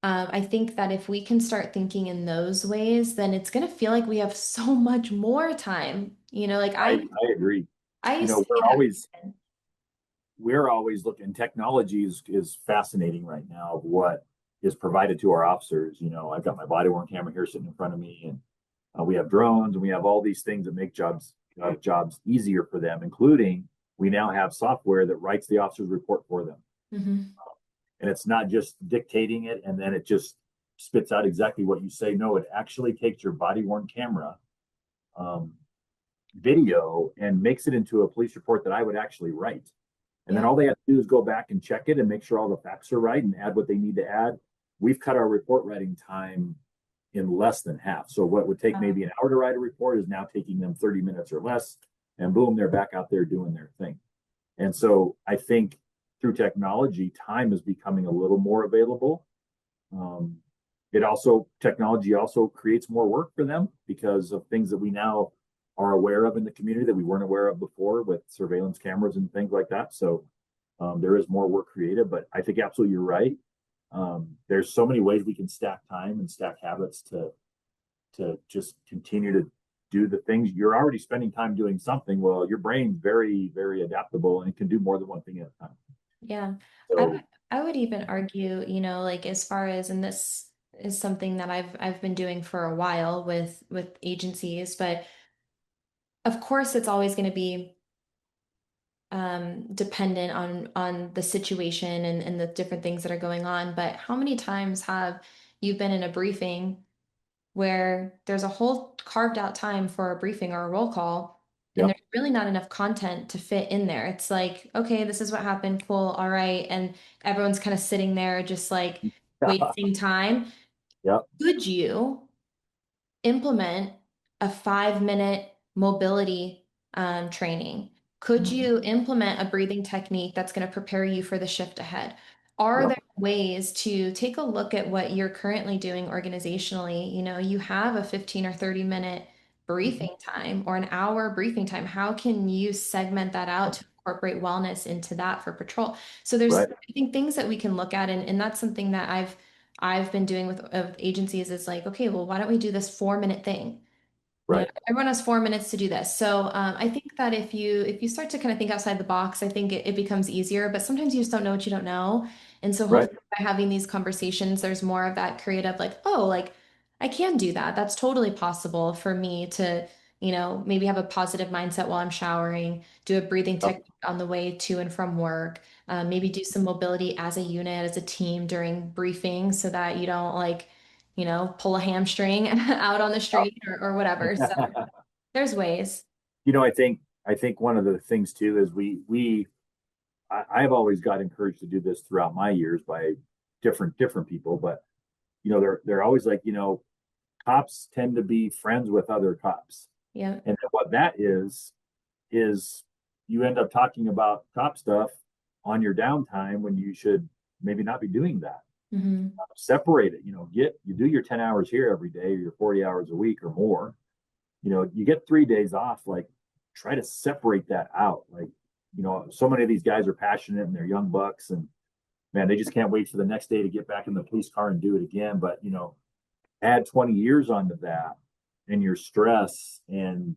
I think that if we can start thinking in those ways, then it's going to feel like we have so much more time. Like I agree. I You used know, to be that person. we're always looking. Technology is fascinating right now of what is provided to our officers. You know, I've got my body worn camera here sitting in front of me, and we have drones, and we have all these things that make jobs easier for them, including we now have software that writes the officer's report for them. Mhm. And it's not just dictating it and then it just spits out exactly what you say. No, it actually takes your body worn camera um, video and makes it into a police report that I would actually write. And then Yeah. all they have to do is go back and check it and make sure all the facts are right and add what they need to add. We've cut our report writing time in less than half. So what would take maybe an hour to write a report is now taking them 30 minutes or less. And boom, they're back out there doing their thing. And so I think through technology, time is becoming a little more available. Um, technology also creates more work for them because of things that we now are aware of in the community that we weren't aware of before with surveillance cameras and things like that. So there is more work created, but I think absolutely you're right. There's so many ways we can stack time and stack habits to just continue to do the things you're already spending time doing something. Well, your brain's very, very adaptable and it can do more than one thing at a time. Yeah. I So would I would even argue, like as far as, and this is something that I've been doing for a while with agencies, but of course it's always going to be dependent on the situation and the different things that are going on. But how many times have you been in a briefing where there's a whole carved out time for a briefing or a roll call, and yep. there's really not enough content to fit in there. It's like, okay, this is what happened, cool, all right. And everyone's kind of sitting there just like wasting time. Yep. Could you implement a 5 minute mobility training? Could Mm-hmm. you implement a breathing technique that's going to prepare you for the shift ahead? Are there Yep. ways to take a look at what you're currently doing organizationally? You have a 15 or 30-minute Mm-hmm. briefing time or an hour briefing time. How can you segment that out to incorporate wellness into that for patrol? So there's, Right. I think, things that we can look at, and that's something that I've been doing with agencies is like, okay, well, why don't we do this 4 minute thing? Right. Everyone has 4 minutes to do this. So I think that if you start to kind of think outside the box, I think it becomes easier. But sometimes you just don't know what you don't know. And so Right. hopefully by having these conversations, there's more of that creative, like, oh, like I can do that. That's totally possible for me to, maybe have a positive mindset while I'm showering, do a breathing Yep. technique on the way to and from work, maybe do some mobility as a unit, as a team during briefings so that you don't like, pull a hamstring out on the street or whatever. So Yep. there's ways. I think one of the things too is I've always got encouraged to do this throughout my years by different people, but they're always like, cops tend to be friends with other cops. Yeah. And what that is you end up talking about cop stuff on your downtime when you should maybe not be doing that. Hmm. Separate it, you do your 10 hours here every day, or your 40 hours a week or more. You get 3 days off, like try to separate that out. Like, so many of these guys are passionate and they're young bucks, and man, they just can't wait for the next day to get back in the police car and do it again. But, add 20 years onto that, and your stress and,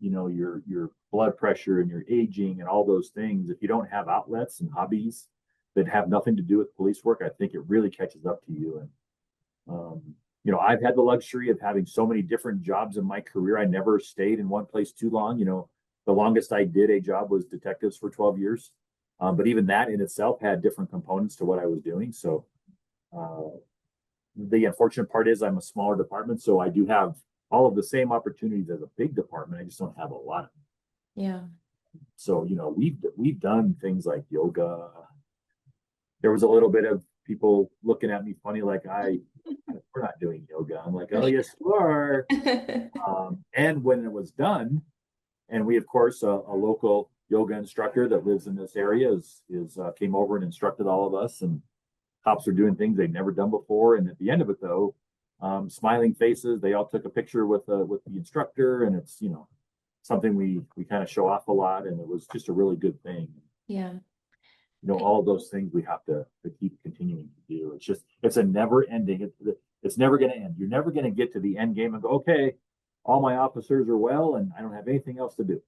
your blood pressure and your aging and all those things. If you don't have outlets and hobbies that have nothing to do with police work, I think it really catches up to you. And I've had the luxury of having so many different jobs in my career. I never stayed in one place too long. The longest I did a job was detectives for 12 years. But even that in itself had different components to what I was doing. So uh, the unfortunate part is I'm a smaller department, so I do have all of the same opportunities as a big department. I just don't have a lot of them. Yeah. So we've done things like yoga. There was a little bit of people looking at me funny, like we're not doing yoga. I'm like, For oh yes, you are. sure. And when it was done, and we of course a local yoga instructor that lives in this area is came over and instructed all of us, and cops are doing things they've never done before. And at the end of it, though, smiling faces. They all took a picture with the instructor, and it's something we kind of show off a lot, and it was just a really good thing. Yeah. All of those things we have to keep continuing to do. It's a never ending. It's never going to end. You're never going to get to the end game and go, okay, all my officers are well, and I don't have anything else to do.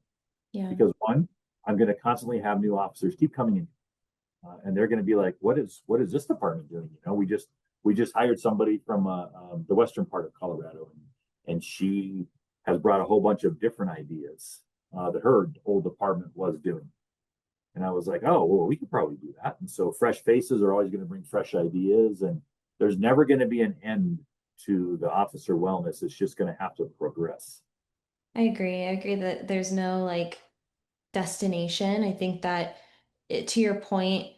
Yeah. Because one, I'm going to constantly have new officers keep coming in, and they're going to be like, what is this department doing? We just hired somebody from the western part of Colorado, and she has brought a whole bunch of different ideas that her old department was doing. And I was like, oh, well, we could probably do that. And so fresh faces are always going to bring fresh ideas, and there's never going to be an end to the officer wellness. It's just going to have to progress. I agree. I agree that there's no like destination. I think that to your point,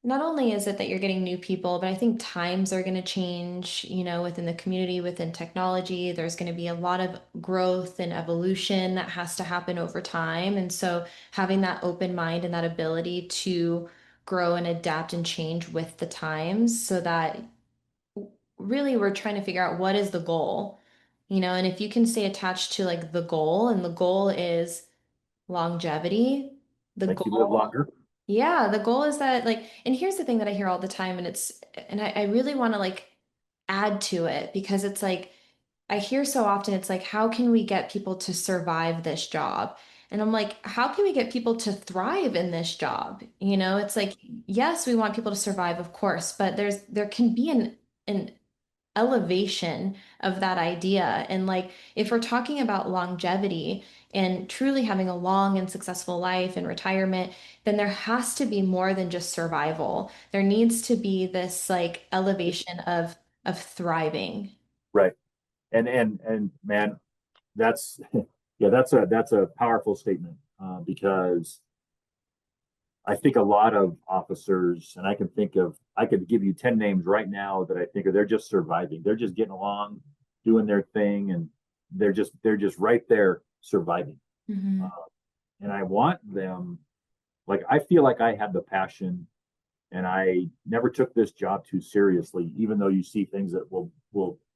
not only is it that you're getting new people, but I think times are going to change, within the community, within technology. There's going to be a lot of growth and evolution that has to happen over time. And so having that open mind and that ability to grow and adapt and change with the times so that really we're trying to figure out what is the goal, and if you can stay attached to like the goal and the goal is longevity, the Make you live goal, longer. yeah, the goal is that like, and here's the thing that I hear all the time, and I really want to like add to it because it's like, I hear so often, it's like, how can we get people to survive this job? And I'm like, how can we get people to thrive in this job? It's like, yes, we want people to survive, of course, but there can be an elevation of that idea. And like, if we're talking about longevity and truly having a long and successful life and retirement, then there has to be more than just survival. There needs to be this like elevation of thriving. Right. And man, that's yeah, that's a powerful statement, because I think a lot of officers, and I could give you 10 names right now that I think they're just surviving. They're just getting along, doing their thing, and they're just right there surviving. Uh, Hmm. and I want them, like, I feel like I had the passion, and I never took this job too seriously, even though you see things that will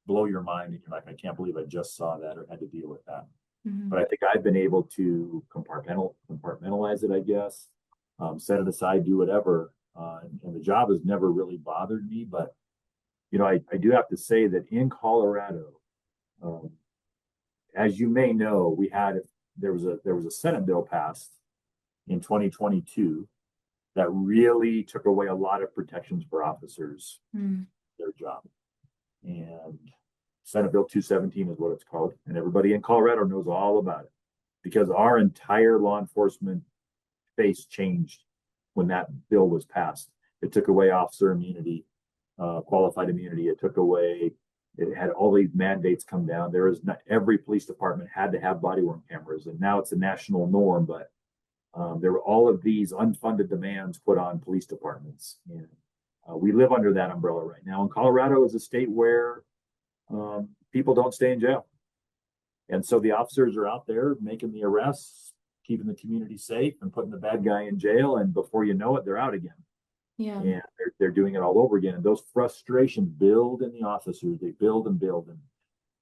blow your mind, and you're like, I can't believe I just saw that or had to deal with that. But Hmm. I think I've been able to compartmentalize it, I guess, set it aside, do whatever. And the job has never really bothered me. But, I do have to say that in Colorado, um, as you may know, there was a Senate bill passed in 2022 that really took away a lot of protections for officers, Mm. their job. And Senate Bill 217 is what it's called. And everybody in Colorado knows all about it because our entire law enforcement face changed when that bill was passed. It took away officer immunity, qualified immunity. It took away, it had all these mandates come down. There is not, every police department had to have body worn cameras, and now it's a national norm. But there were all of these unfunded demands put on police departments, and we live under that umbrella right now. And Colorado is a state where people don't stay in jail, and so the officers are out there making the arrests, keeping the community safe, and putting the bad guy in jail. And before you know it, they're out again, Yeah. and they're doing it all over again. And those frustrations build in the officers. They build and build. And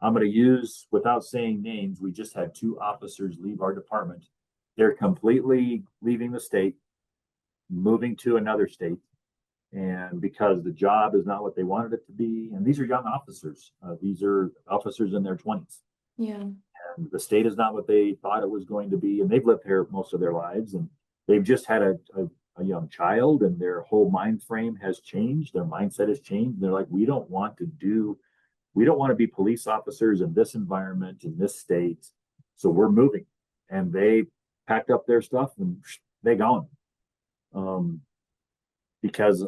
I'm going to use, without saying names, we just had two officers leave our department. They're completely leaving the state, moving to another state. And because the job is not what they wanted it to be, and these are young officers, these are officers in their 20s. Yeah. And the state is not what they thought it was going to be. And they've lived here most of their lives. And they've just had a young child, and their whole mind frame has changed. Their mindset has changed. They're like, we don't want to be police officers in this environment, in this state. So we're moving. And they packed up their stuff and they gone. Because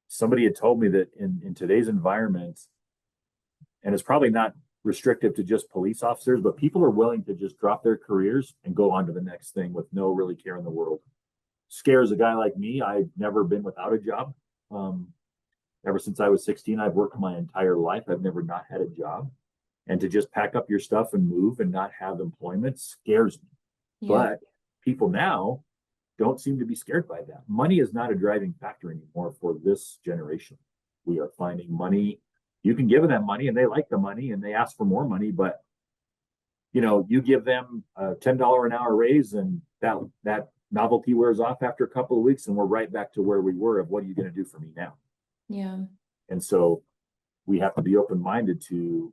somebody had told me that in today's environment, and it's probably not restrictive to just police officers, but people are willing to just drop their careers and go on to the next thing with no really care in the world. Scares a guy like me. I've never been without a job. Ever since I was 16, I've worked my entire life. I've never not had a job. And to just pack up your stuff and move and not have employment scares me. Yeah. But people now don't seem to be scared by that. Money is not a driving factor anymore for this generation. We are finding money. You can give them money and they like the money and they ask for more money, but you give them a $10 an hour raise and that novelty wears off after a couple of weeks and we're right back to where we were of what are you going to do for me now? Yeah. And so we have to be open-minded to,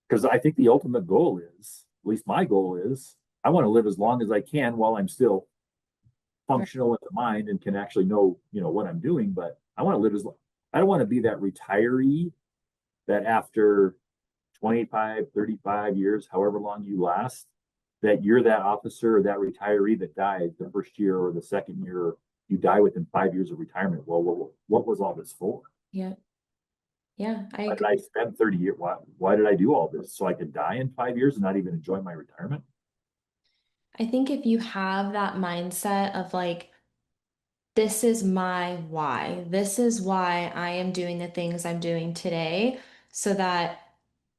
because I think the ultimate goal is, at least my goal is, I want to live as long as I can while I'm still Right. functional in the mind and can actually know, what I'm doing. But I want to live as long. I don't want to be that retiree that after 25, 35 years, however long you last, that you're that officer or that retiree that died the first year or the second year. You die within 5 years of retirement. Well, what was all this for? Yeah. Yeah. I Why did agree. I spend 30 years? Why did I do all this? So I could die in 5 years and not even enjoy my retirement? I think if you have that mindset of like, this is my why, this is why I am doing the things I'm doing today, so that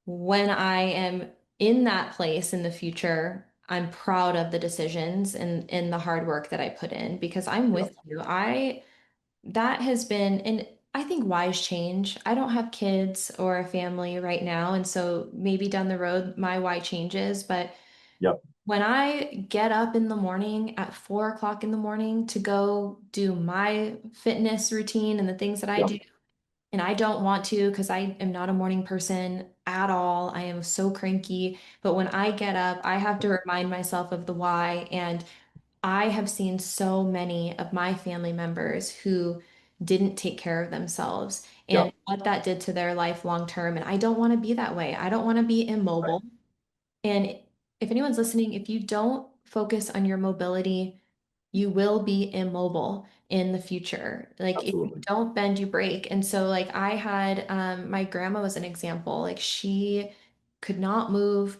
when I am in that place in the future, I'm proud of the decisions and the hard work that I put in because I'm Yep. with you. That has been, and I think wise change. I don't have kids or a family right now, and so maybe down the road my why changes, but Yep. when I get up in the morning at 4 o'clock in the morning to go do my fitness routine and the things that I Yep. do, and I don't want to because I am not a morning person at all. I am so cranky. But when I get up, I have to remind myself of the why. And I have seen so many of my family members who didn't take care of themselves and Yep. what that did to their life long term. And I don't want to be that way. I don't want to be Right. immobile. And if anyone's listening, if you don't focus on your mobility, you will be immobile in the future. Like if you Absolutely. don't bend, you break. And so like I had my grandma was an example. Like she could not move.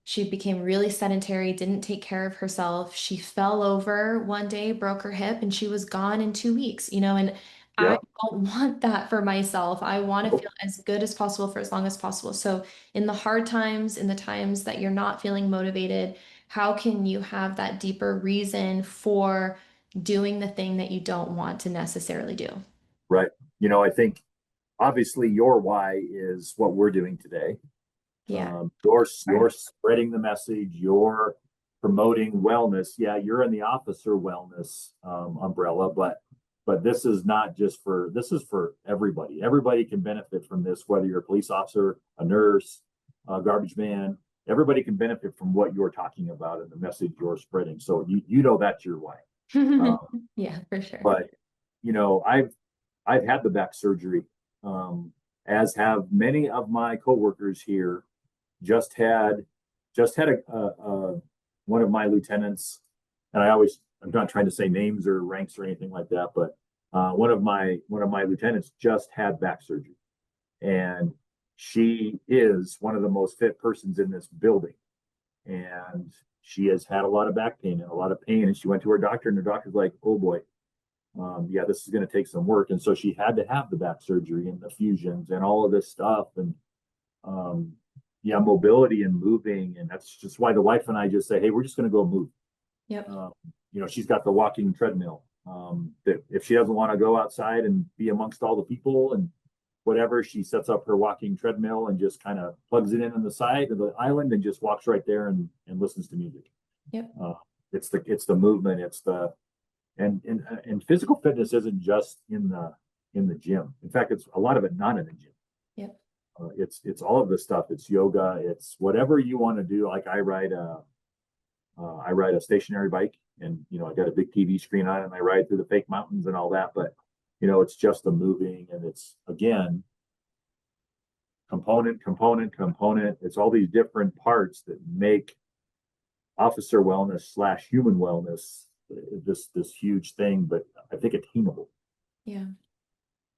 She became really sedentary, didn't take care of herself. She fell over one day, broke her hip, and she was gone in 2 weeks, and I Yep. don't want that for myself. I want to feel Nope. as good as possible for as long as possible. So, in the hard times, in the times that you're not feeling motivated, how can you have that deeper reason for doing the thing that you don't want to necessarily do? Right. I think obviously your why is what we're doing today. Yeah. You're spreading the message. You're promoting wellness. Yeah, you're in the officer wellness umbrella, but this is not just for this is for everybody. Everybody can benefit from this, whether you're a police officer, a nurse, a garbage man. Everybody can benefit from what you're talking about and the message you're spreading. So you know that's your why. Uh, Yeah, for sure. but you know, I've had the back surgery, um, as have many of my coworkers here. Just had just had a one of my lieutenants, and I'm not trying to say names or ranks or anything like that, but one of my lieutenants just had back surgery, and she is one of the most fit persons in this building, and she has had a lot of back pain and a lot of pain, and she went to her doctor, and her doctor's like, "Oh boy, yeah, this is going to take some work," and so she had to have the back surgery and the fusions and all of this stuff, and um, yeah, mobility and moving, and that's just why the wife and I just say, "Hey, we're just going to go move." Yep. Um, she's got the walking treadmill. That if she doesn't want to go outside and be amongst all the people and whatever, she sets up her walking treadmill and just kind of plugs it in on the side of the island and just walks right there and listens to music. Yep. Uh, it's the movement, it's the and physical fitness isn't just in the gym. In fact, it's a lot of it not in the gym. Yep. It's all of this stuff. It's yoga. It's whatever you want to do. Like I ride a stationary bike, and I got a big TV screen on it, and I ride through the fake mountains and all that. But it's just the moving, and it's again component. It's all these different parts that make officer wellness slash human wellness this huge thing, but I think attainable. Yeah.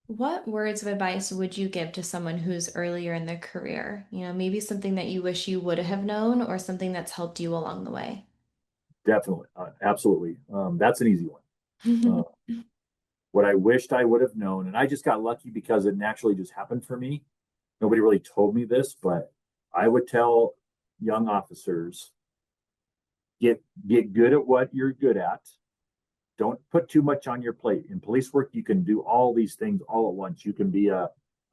What words of advice would you give to someone who's earlier in their career? Maybe something that you wish you would have known or something that's helped you along the way. Definitely, absolutely. That's an easy one. Uh, what I wished I would have known, and I just got lucky because it naturally just happened for me. Nobody really told me this, but I would tell young officers, get good at what you're good at. Don't put too much on your plate. In police work, you can do all these things all at once. You can be a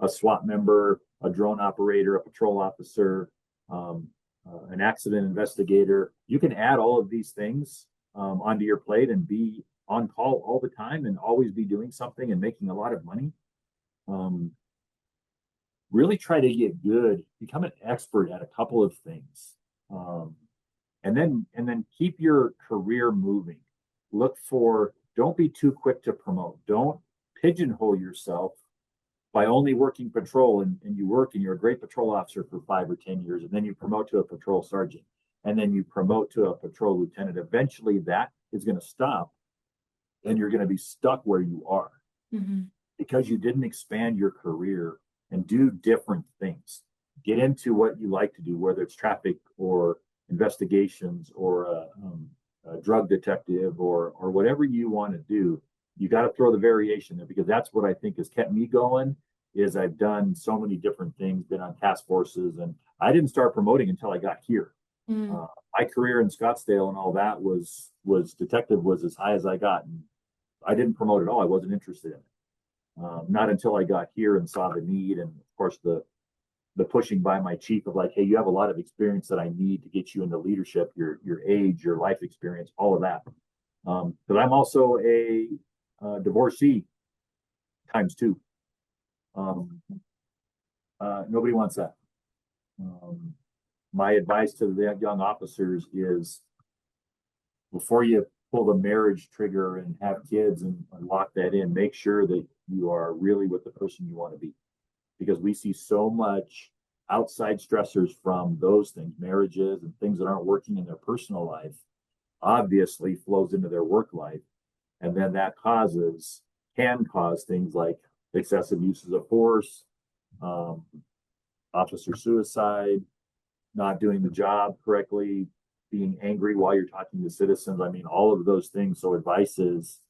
SWAT member, a drone operator, a patrol officer, an accident investigator. You can add all of these things onto your plate and be on call all the time and always be doing something and making a lot of money. Um, really try to get good, become an expert at a couple of things, um, and then keep your career moving. Look for Don't be too quick to promote. Don't pigeonhole yourself by only working patrol, and you work and you're a great patrol officer for 5 or 10 years, and then you promote to a patrol sergeant, and then you promote to a patrol lieutenant. Eventually that is going to stop, and you're going to be stuck where you are Hmm. because you didn't expand your career and do different things. Get into what you like to do, whether it's traffic or investigations or a drug detective or whatever you want to do. You got to throw the variation there, because that's what I think has kept me going. Is I've done so many different things, been on task forces, and I didn't start promoting until I got here. Mm. My career in Scottsdale and all that was detective was as high as I got, and I didn't promote at all. I wasn't interested in it. Not until I got here and saw the need, and of course the pushing by my chief of like, hey, you have a lot of experience that I need to get you into leadership, your age, your life experience, all of that. Because I'm also a divorcee times two. Um, Nobody wants that. Um, my advice to the young officers is, before you pull the marriage trigger and have kids and lock that in, make sure that you are really with the person you want to be, because we see so much outside stressors from those things, marriages and things that aren't working in their personal life, obviously flows into their work life. And then that can cause things like excessive uses of force, um, officer suicide, not doing the job correctly, being angry while you're talking to citizens. I mean, all of those things. So advice is,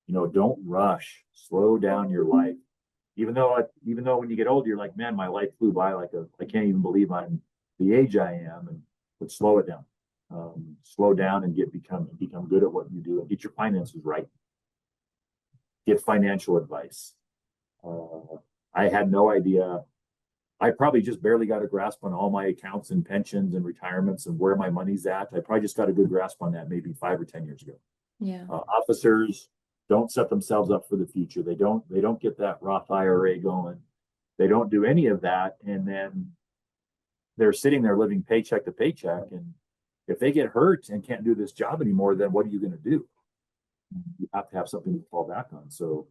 don't rush, slow down your life. Even though when you get older, you're like, man, my life flew by I can't even believe I'm the age I am. But slow it down. Slow down and become good at what you do, and get your finances right. Get financial advice. I had no idea. I probably just barely got a grasp on all my accounts and pensions and retirements and where my money's at. I probably just got a good grasp on that maybe 5 or 10 years ago. Yeah. Officers don't set themselves up for the future. They don't get that Roth IRA going. They don't do any of that, and then they're sitting there living paycheck to paycheck. And if they get hurt and can't do this job anymore, then what are you going to do? You have to have something to fall back on. So,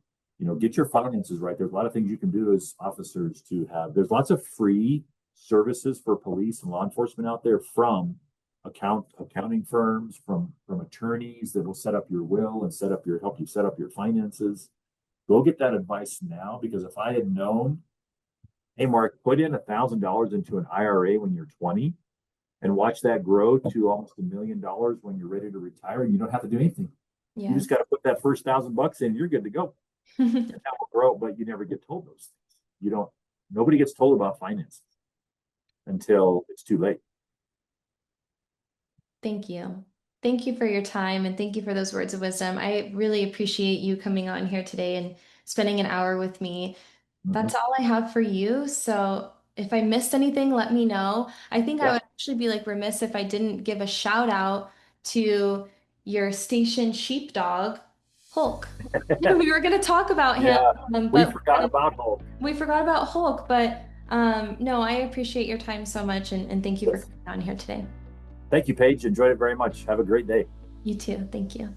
get your finances right. There's a lot of things you can do as officers to have. There's lots of free services for police and law enforcement out there from accounting firms, from attorneys that will set up your will and help you set up your finances. Go get that advice now, because if I had known, hey Mark, put in $1,000 into an IRA when you're 20 and watch that grow to almost $1 million when you're ready to retire, and you don't have to do anything. You Yeah. just got to put that first $1,000 in, you're good to go. And that will grow, but you never get told those things. You don't, nobody gets told about finance until it's too late. Thank you. Thank you for your time and thank you for those words of wisdom. I really appreciate you coming on here today and spending an hour with me. Mm-hmm. That's all I have for you. So if I missed anything, let me know. I think I Yeah. would actually be like remiss if I didn't give a shout out to your station sheepdog, Hulk. We were going to talk about him, Yeah. We but forgot about Hulk. we forgot about Hulk. But no, I appreciate your time so much and thank you for Yes. coming on here today. Thank you, Paige. Enjoyed it very much. Have a great day. You too. Thank you.